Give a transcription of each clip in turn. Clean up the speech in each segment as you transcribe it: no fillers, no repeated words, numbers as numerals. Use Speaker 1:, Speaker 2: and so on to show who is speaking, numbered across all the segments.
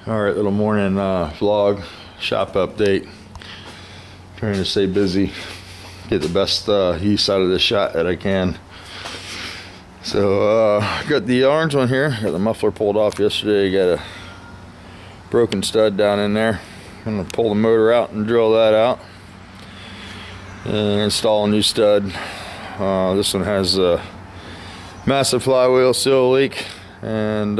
Speaker 1: Alright, little morning vlog, shop update. Trying to stay busy, get the best use out of this shot that I can. So got the orange one here, got the muffler pulled off yesterday, got a broken stud down in there. I'm going to pull the motor out and drill that out and install a new stud. This one has a massive flywheel seal leak, and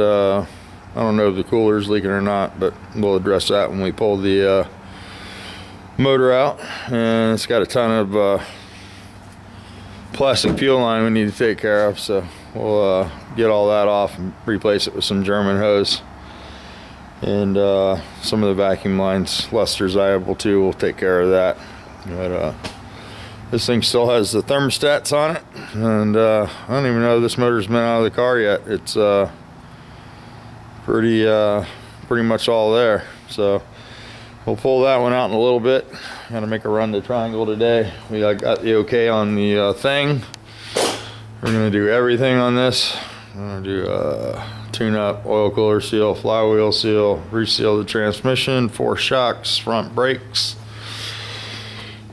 Speaker 1: I don't know if the cooler's leaking or not, but we'll address that when we pull the motor out. And it's got a ton of plastic fuel line we need to take care of, so we'll get all that off and replace it with some German hose. And some of the vacuum lines, less desirable too, we'll take care of that. But this thing still has the thermostats on it, and I don't even know if this motor's been out of the car yet. It's pretty much all there. So we'll pull that one out in a little bit. Gotta make a run to Triangle today. We got the okay on the thing. We're gonna do everything on this. I'm gonna do tune up, oil cooler seal, flywheel seal, reseal the transmission, 4 shocks, front brakes,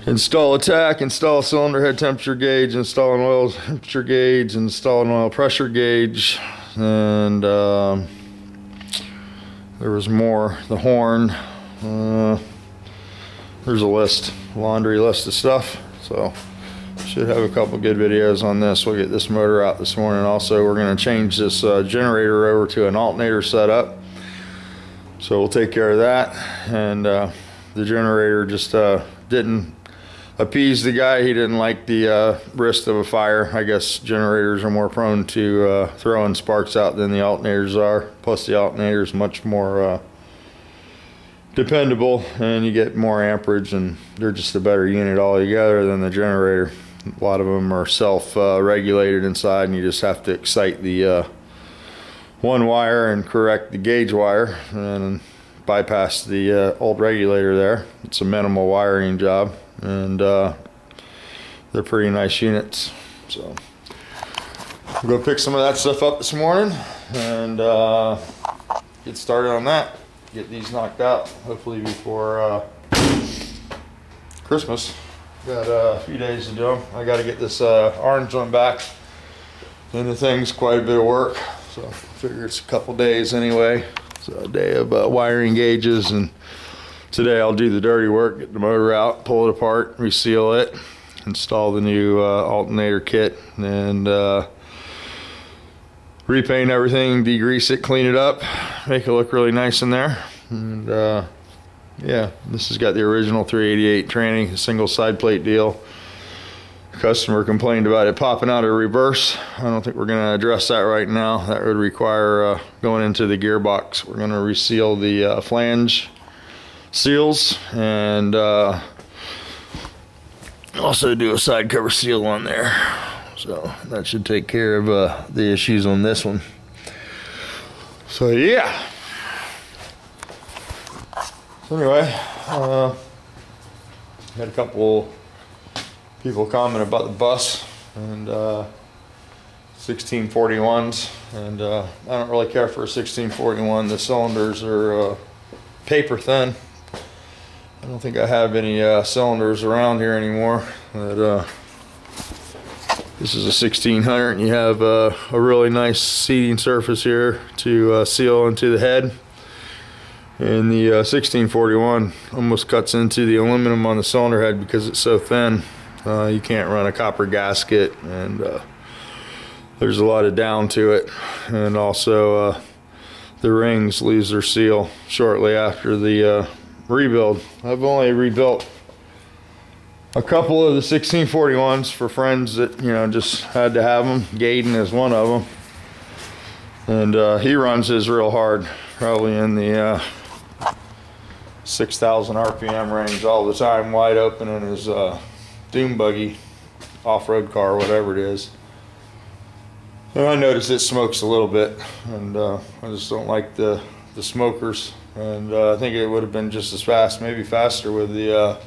Speaker 1: install a tach, install a cylinder head temperature gauge, install an oil temperature gauge, install an oil pressure gauge, and there was more. The horn. There's a list, laundry list of stuff. So should have a couple good videos on this. We'll get this motor out this morning. Also, we're going to change this generator over to an alternator setup. So we'll take care of that. And the generator just didn't appease the guy. He didn't like the risk of a fire. I guess generators are more prone to throwing sparks out than the alternators are. Plus the alternator is much more dependable, and you get more amperage, and they're just a better unit altogether than the generator. A lot of them are self-regulated inside, and you just have to excite the one wire and correct the gauge wire and bypass the old regulator there. It's a minimal wiring job, and they're pretty nice units. So we'll go pick some of that stuff up this morning and get started on that. Get these knocked out hopefully before Christmas. Got a few days to do them. I got to get this orange one back, and the thing's quite a bit of work, so I figure it's a couple days anyway. So a day of wiring gauges, and today I'll do the dirty work, get the motor out, pull it apart, reseal it, install the new alternator kit, and repaint everything, degrease it, clean it up, make it look really nice in there. And yeah, this has got the original 388 tranny, a single side plate deal. Customer complained about it popping out of reverse. I don't think we're going to address that right now. That would require going into the gearbox. We're going to reseal the flange seals, and also do a side cover seal on there. So that should take care of the issues on this one. So yeah. So anyway, had a couple people comment about the bus and 1641s, and I don't really care for a 1641. The cylinders are paper thin. I don't think I have any cylinders around here anymore. But this is a 1600, and you have a really nice seating surface here to seal into the head. And the 1641 almost cuts into the aluminum on the cylinder head because it's so thin. You can't run a copper gasket, and there's a lot of down to it. And also the rings lose their seal shortly after the rebuild. I've only rebuilt a couple of the 1641s for friends that, you know, just had to have them. Gaydon is one of them, and he runs his real hard, probably in the 6,000 RPM range all the time, wide open in his dune buggy, off-road car, whatever it is. And I noticed it smokes a little bit, and I just don't like the smokers. And I think it would have been just as fast, maybe faster, with the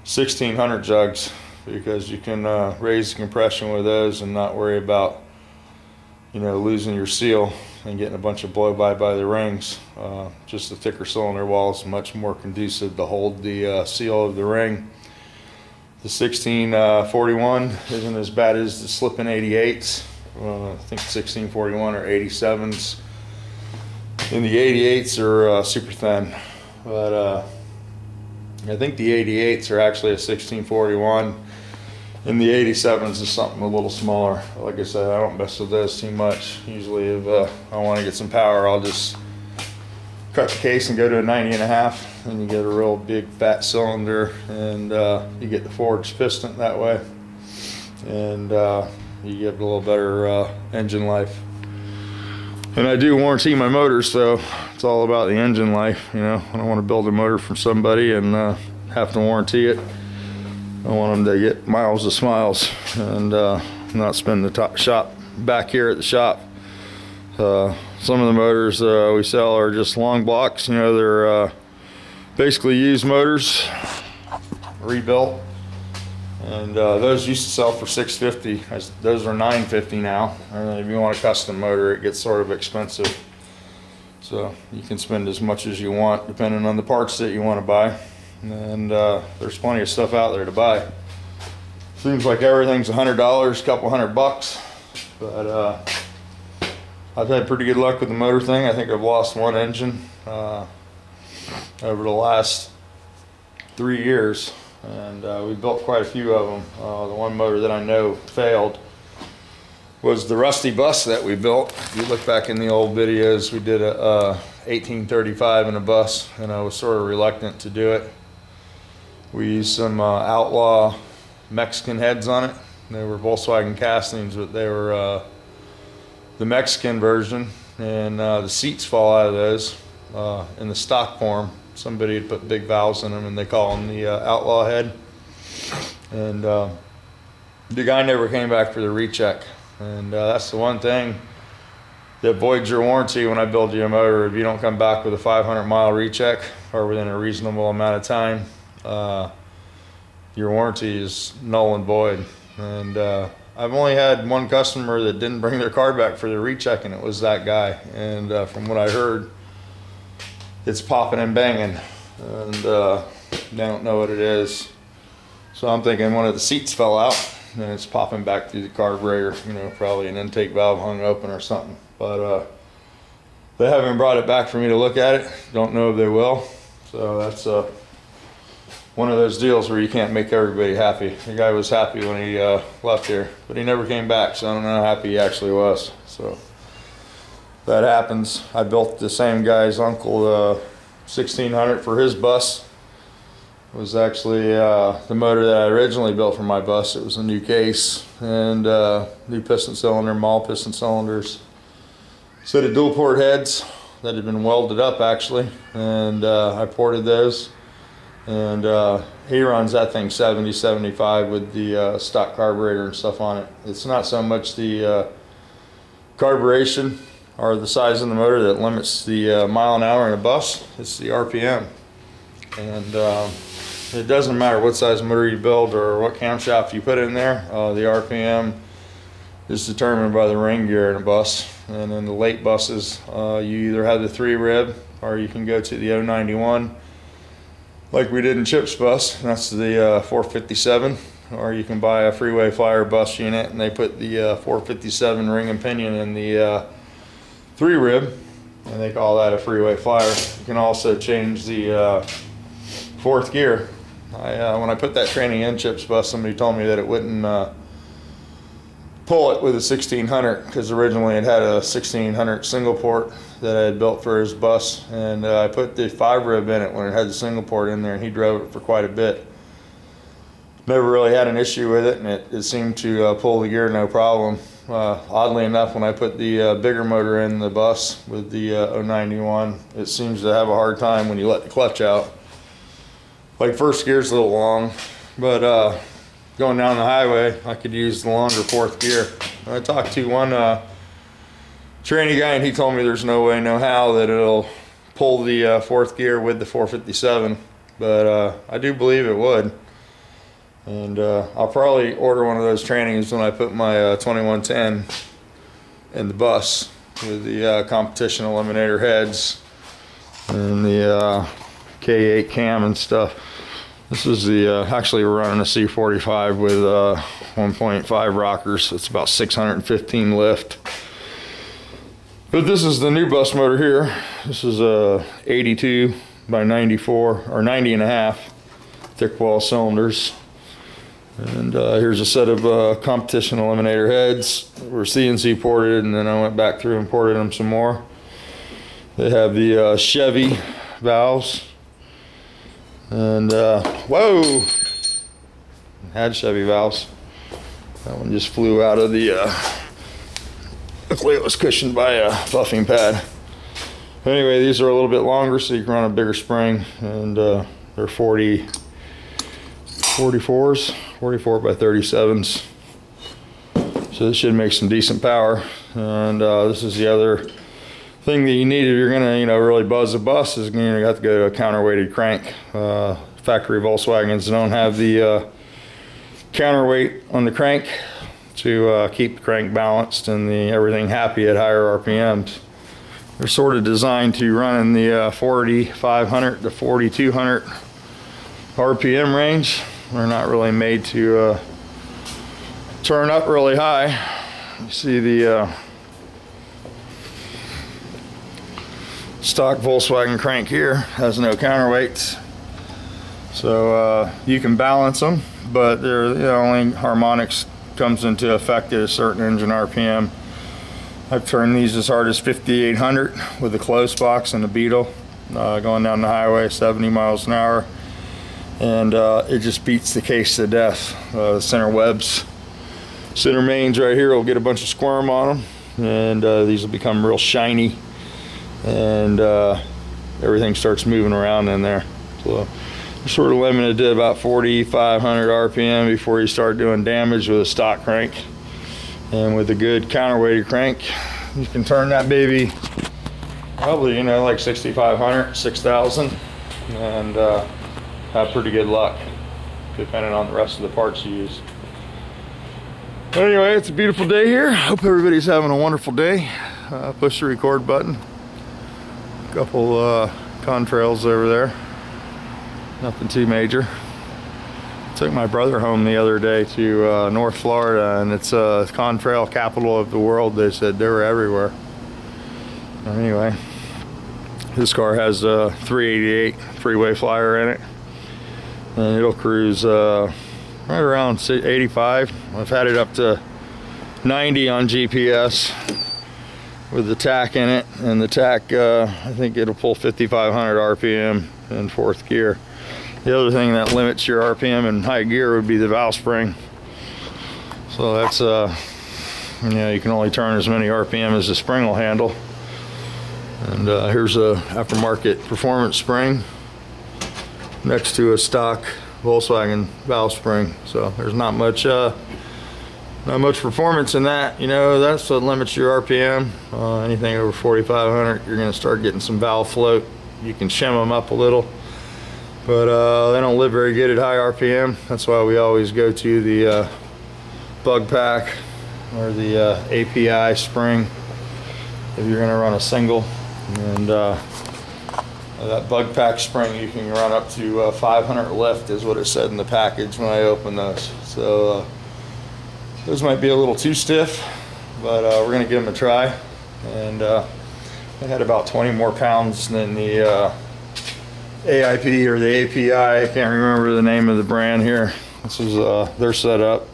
Speaker 1: 1600 jugs, because you can raise the compression with those and not worry about, you know, losing your seal. and getting a bunch of blow-by the rings. Just a thicker cylinder wall is much more conducive to hold the seal of the ring. The 1641 isn't as bad as the slipping 88s. I think 1641 or 87s. And the 88s are super thin. But I think the 88s are actually a 1641. And the 87s is something a little smaller. Like I said, I don't mess with those too much. Usually if I want to get some power, I'll just cut the case and go to a 90.5, and you get a real big fat cylinder, and you get the forged piston that way, and you get a little better engine life. And I do warranty my motors, so it's all about the engine life. You know, I don't want to build a motor from somebody and have to warranty it. I want them to get miles of smiles, and not spend the top shop back here at the shop. Some of the motors we sell are just long blocks. You know, they're basically used motors, rebuilt, and those used to sell for $650. Those are $950 now. And if you want a custom motor, it gets sort of expensive. So you can spend as much as you want depending on the parts that you want to buy. And there's plenty of stuff out there to buy. Seems like everything's $100, a couple $100, but I've had pretty good luck with the motor thing. I think I've lost one engine over the last 3 years, and we built quite a few of them. The one motor that I know failed was the rusty bus that we built. If you look back in the old videos, we did a 1835 in a bus, and I was sort of reluctant to do it. We used some outlaw Mexican heads on it. They were Volkswagen castings, but they were the Mexican version, and the seats fall out of those in the stock form. Somebody had put big valves in them, and they call them the outlaw head. And the guy never came back for the recheck, and that's the one thing that voids your warranty when I build you a motor. If you don't come back with a 500-mile recheck or within a reasonable amount of time, your warranty is null and void. And I've only had one customer that didn't bring their car back for the recheck, and it was that guy. And from what I heard, it's popping and banging, and they don't know what it is. So I'm thinking one of the seats fell out, and it's popping back through the carburetor. You know, probably an intake valve hung open or something. But they haven't brought it back for me to look at it. Don't know if they will. So that's one of those deals where you can't make everybody happy. The guy was happy when he left here, but he never came back, so I don't know how happy he actually was. So that happens. I built the same guy's uncle 1600 for his bus. It was actually the motor that I originally built for my bus. It was a new case and new piston cylinder, all piston cylinders. Set of dual port heads that had been welded up actually, and I ported those. And he runs that thing 70, 75 with the stock carburetor and stuff on it. It's not so much the carburation or the size of the motor that limits the mile an hour in a bus. It's the RPM. And it doesn't matter what size motor you build or what camshaft you put in there. The RPM is determined by the ring gear in a bus. And in the late buses, you either have the 3 rib or you can go to the 091. Like we did in Chip's bus, and that's the 457, or you can buy a Freeway Flyer bus unit, and they put the 457 ring and pinion in the 3 rib, and they call that a Freeway Flyer. You can also change the 4th gear. When I put that training in Chip's bus, somebody told me that it wouldn't pull it with a 1600, because originally it had a 1600 single port that I had built for his bus, and I put the 5 rib in it when it had the single port in there, and he drove it for quite a bit. Never really had an issue with it, and it seemed to pull the gear no problem. Oddly enough, when I put the bigger motor in the bus with the 091, it seems to have a hard time when you let the clutch out. Like, first gear's a little long, but going down the highway, I could use the longer 4th gear. I talked to one training guy, and he told me there's no way, no how that it'll pull the 4th gear with the 457, but I do believe it would. And I'll probably order one of those trainings when I put my 2110 in the bus, with the competition eliminator heads and the K8 cam and stuff. This is the, actually we're running a C45 with 1.5 rockers. It's about 615 lift. But this is the new bus motor here. This is a 82 by 94, or 90 and a half thick wall cylinders. And here's a set of competition eliminator heads. We're CNC ported, and then I went back through and ported them some more. They have the Chevy valves. And whoa, had Chevy valves. That one just flew out of the luckily it was cushioned by a buffing pad. Anyway, these are a little bit longer, so you can run a bigger spring, and they're 44s, 44 by 37s. So this should make some decent power. And this is the other thing that you need if you're gonna, really buzz a bus, is you have to go to a counterweighted crank. Factory Volkswagens don't have the counterweight on the crank to keep the crank balanced and everything happy at higher RPMs. They're sort of designed to run in the 4,500 to 4,200 RPM range. They're not really made to turn up really high. You see the stock Volkswagen crank here has no counterweights, so you can balance them, but they're only harmonics comes into effect at a certain engine RPM. I've turned these as hard as 5,800 with a close box and a Beetle, going down the highway 70 miles an hour, and it just beats the case to death. The center webs, center mains right here will get a bunch of squirm on them, and these will become real shiny, and everything starts moving around in there. So you're sort of limited to about 4,500 RPM before you start doing damage with a stock crank. And with a good counterweighted crank, you can turn that baby probably, like 6,500, 6,000, and have pretty good luck, depending on the rest of the parts you use. Anyway, it's a beautiful day here. Hope everybody's having a wonderful day. Push the record button. A couple contrails over there. Nothing too major. Took my brother home the other day to North Florida, and it's a contrail capital of the world. They said they were everywhere. Anyway, this car has a 388 three-way flyer in it, and it'll cruise right around 85. I've had it up to 90 on GPS with the tack in it, and the tack I think it'll pull 5,500 RPM in fourth gear. The other thing that limits your RPM in high gear would be the valve spring. So that's you can only turn as many RPM as the spring will handle. And here's a aftermarket performance spring next to a stock Volkswagen valve spring. So there's not much performance in that. That's what limits your RPM. Anything over 4,500, you're going to start getting some valve float. You can shim them up a little, but they don't live very good at high RPM. That's why we always go to the bug pack or the API spring if you're going to run a single. And that bug pack spring, you can run up to 500 lift is what it said in the package when I opened those. So those might be a little too stiff, but we're going to give them a try. And they had about 20 more pounds than the AIP or the API. I can't remember the name of the brand here. This is their setup.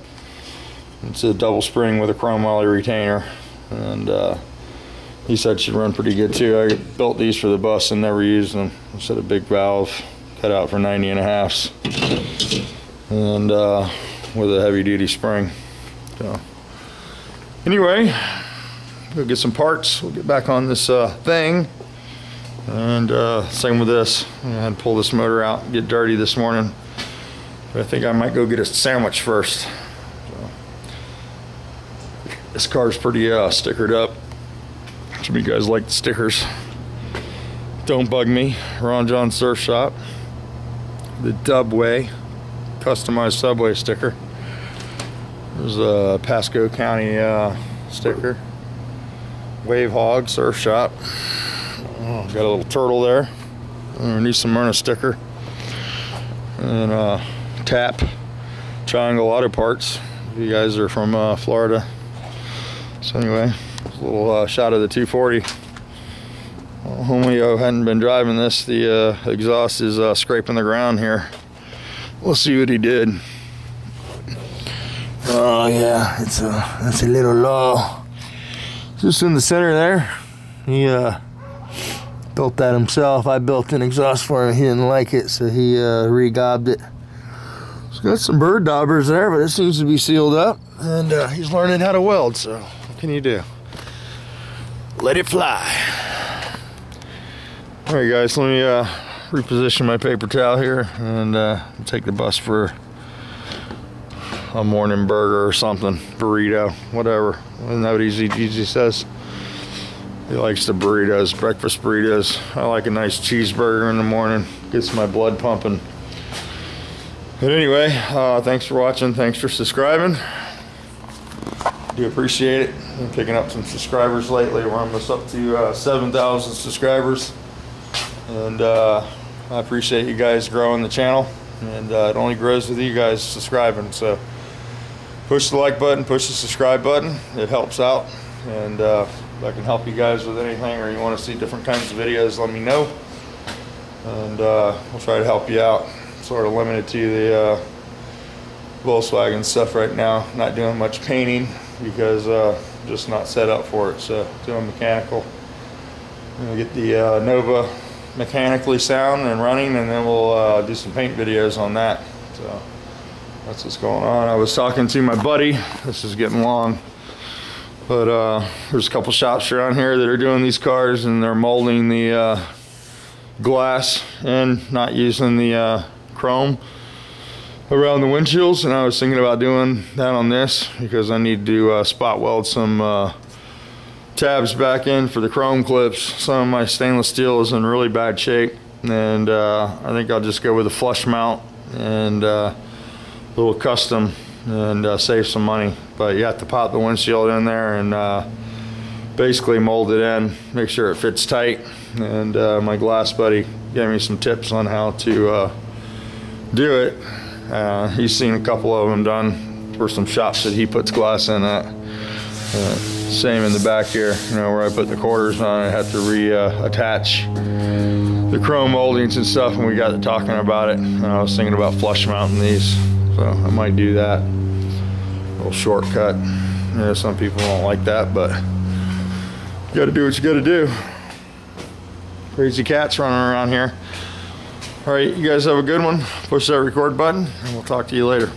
Speaker 1: It's a double spring with a chrome moly retainer, and he said it should run pretty good too. I built these for the bus and never used them. It's a big valve cut out for 90 and a halfs, and with a heavy duty spring. So anyway, we'll get some parts. We'll get back on this thing. And same with this. I had to pull this motor out and get dirty this morning, but I think I might go get a sandwich first. So, this car's pretty stickered up. Some of you guys like the stickers. Don't bug me. Ron John Surf Shop. The Dubway customized subway sticker. There's a Pasco County sticker. Wave Hog Surf Shop. Oh, got a little turtle there. Need some Myrna sticker. And Tap Triangle Auto Parts. If you guys are from Florida. So anyway, a little shot of the 240. Well, Homeo hadn't been driving this. The exhaust is scraping the ground here. We'll see what he did. Oh yeah, that's a little low. Just in the center there. He built that himself. I built an exhaust for him. He didn't like it, so he re-gobbed it. It's got some bird daubers there, but it seems to be sealed up. And he's learning how to weld, so what can you do? Let it fly. Alright guys, let me reposition my paper towel here and take the bus for a morning burger or something, burrito, whatever. Isn't that what he usually says? He likes the burritos, breakfast burritos. I like a nice cheeseburger in the morning, gets my blood pumping. But anyway, thanks for watching, thanks for subscribing. Do appreciate it. I'm picking up some subscribers lately. We're almost up to 7,000 subscribers. And I appreciate you guys growing the channel. And it only grows with you guys subscribing. So push the like button, push the subscribe button. It helps out. And if I can help you guys with anything, or you want to see different kinds of videos, let me know. And we'll try to help you out. Sort of limited to the Volkswagen stuff right now. Not doing much painting because just not set up for it. So doing mechanical. I'm gonna get the Nova mechanically sound and running, and then we'll do some paint videos on that. So that's what's going on. I was talking to my buddy. This is getting long, but there's a couple shops around here that are doing these cars, and they're molding the glass and not using the chrome around the windshields. And I was thinking about doing that on this because I need to spot weld some tabs back in for the chrome clips. Some of my stainless steel is in really bad shape, and I think I'll just go with a flush mount and a little custom and save some money. But you have to pop the windshield in there and basically mold it in, make sure it fits tight. And my glass buddy gave me some tips on how to do it. He's seen a couple of them done for some shops that he puts glass in at. Same in the back here, you know, where I put the quarters on. I had to reattach the chrome moldings and stuff, and we got to talking about it. And I was thinking about flush mounting these, so I might do that. A little shortcut. You know, some people don't like that, but you got to do what you got to do. Crazy cats running around here. All right, you guys have a good one. Push that record button, and we'll talk to you later.